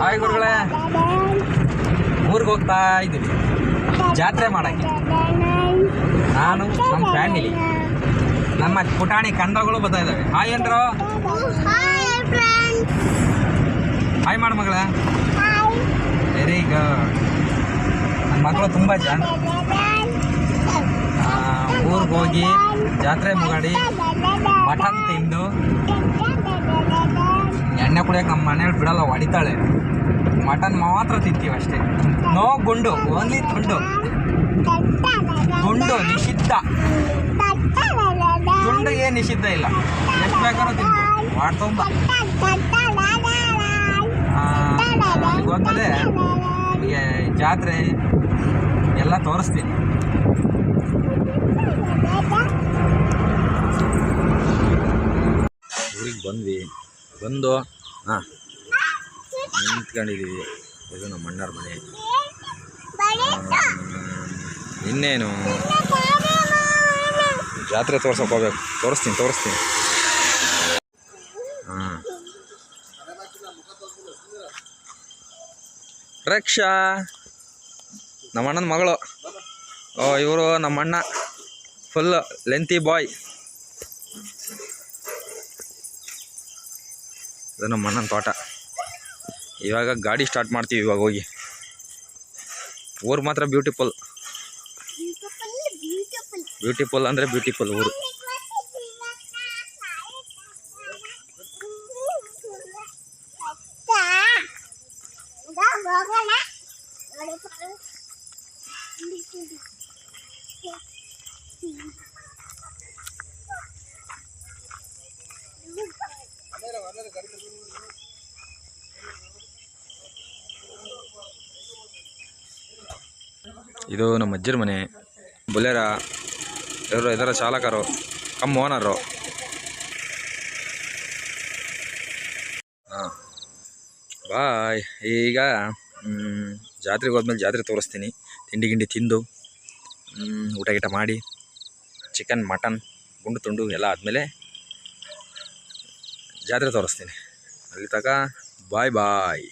Hi ಗುರುಗಳೇ, ಊರಿಗೆ ಹೋಗ್ತಾ ಇದ್ದೀವಿ ಜಾತ್ರೆ ಮಾಡೋಕ್ಕೆ. ನಾನು ನಮ್ಮ ಫ್ಯಾಮಿಲಿ, ನಮ್ಮ ಪುಟಾಣಿ ಕಂದಗಳು ಬರ್ತಾ ಇದ್ದಾವೆ. ಹಾಯ್ ಏನ್ರು, ಹಾಯ್ ಮಾಡು ಮಗಳ. Very good. ನನ್ನ ಮಗಳು ತುಂಬ ಜನ ಊರಿಗೆ ಹೋಗಿ ಜಾತ್ರೆ ಮುಗಾಡಿ ಮಟನ್ ತಿಂದು ಎಣ್ಣೆ ಕುಡಿಯೋಕೆ ನಮ್ಮ ಮನೇಲಿ ಬಿಡಲ್ಲ, ಹೊಡಿತಾಳೆ. ಮಟನ್ ಮಾತ್ರ ತಿಂತೀವಿ ಅಷ್ಟೇ. ನೋ ಗುಂಡು, ಓನ್ಲಿ ತುಂಡು. ಗುಂಡು ನಿಷಿದ್ಧ, ತುಂಡು ಏನು ನಿಷಿದ್ಧ ಇಲ್ಲ, ಎಷ್ಟು ಬೇಕಾದ್ರೂ ತಿಂತೀವಿ ಮಾಡಿ ತುಂಬ. ಹೋದ್ಮೇಲೆ ನಿಮಗೆ ಜಾತ್ರೆ ಎಲ್ಲ ತೋರಿಸ್ತೀನಿ. ಊರಿಗೆ ಬಂದು ನಿಂತ್ಕೊಂಡಿದ್ದೀವಿ. ಇದು ನಮ್ಮ ಅಣ್ಣರ ಮನೆ. ಇನ್ನೇನು ಜಾತ್ರೆ ತೋರ್ಸೋಕೆ ಹೋಗ್ಬೇಕು. ತೋರಿಸ್ತೀನಿ. ರಕ್ಷಾ ನಮ್ಮ ಅಣ್ಣನ ಮಗಳು. ಇವರು ನಮ್ಮ ಅಣ್ಣ, ಫುಲ್ ಲೆಂತಿ ಬಾಯ್. ಇದು ನಮ್ಮ ಅಣ್ಣನ ತೋಟ. ಇವಾಗ ಗಾಡಿ ಸ್ಟಾರ್ಟ್ ಮಾಡ್ತೀವಿ. ಇವಾಗ ಹೋಗಿ ಊರು ಮಾತ್ರ ಬ್ಯೂಟಿಫುಲ್ ಅಂದರೆ ಬ್ಯೂಟಿಫುಲ್ ಊರು. ಇದು ನಮ್ಮ ಅಜ್ಜರ ಮನೆ. ಬುಲೆರ ಇವರು ಇದರ ಚಾಲಕರು, ಕಮ್ ಓನರು. ಬಾಯ್. ಈಗ ಜಾತ್ರೆಗೆ ಹೋದ್ಮೇಲೆ ಜಾತ್ರೆ ತೋರಿಸ್ತೀನಿ. ತಿಂಡಿ ತಿಂದು ಊಟ ಮಾಡಿ ಚಿಕನ್ ಮಟನ್ ಗುಂಡು ತುಂಡು ಎಲ್ಲ ಆದಮೇಲೆ ಜಾತ್ರೆ ತೋರಿಸ್ತೀನಿ. ಅಲ್ಲಿ ತನಕ ಬಾಯ್.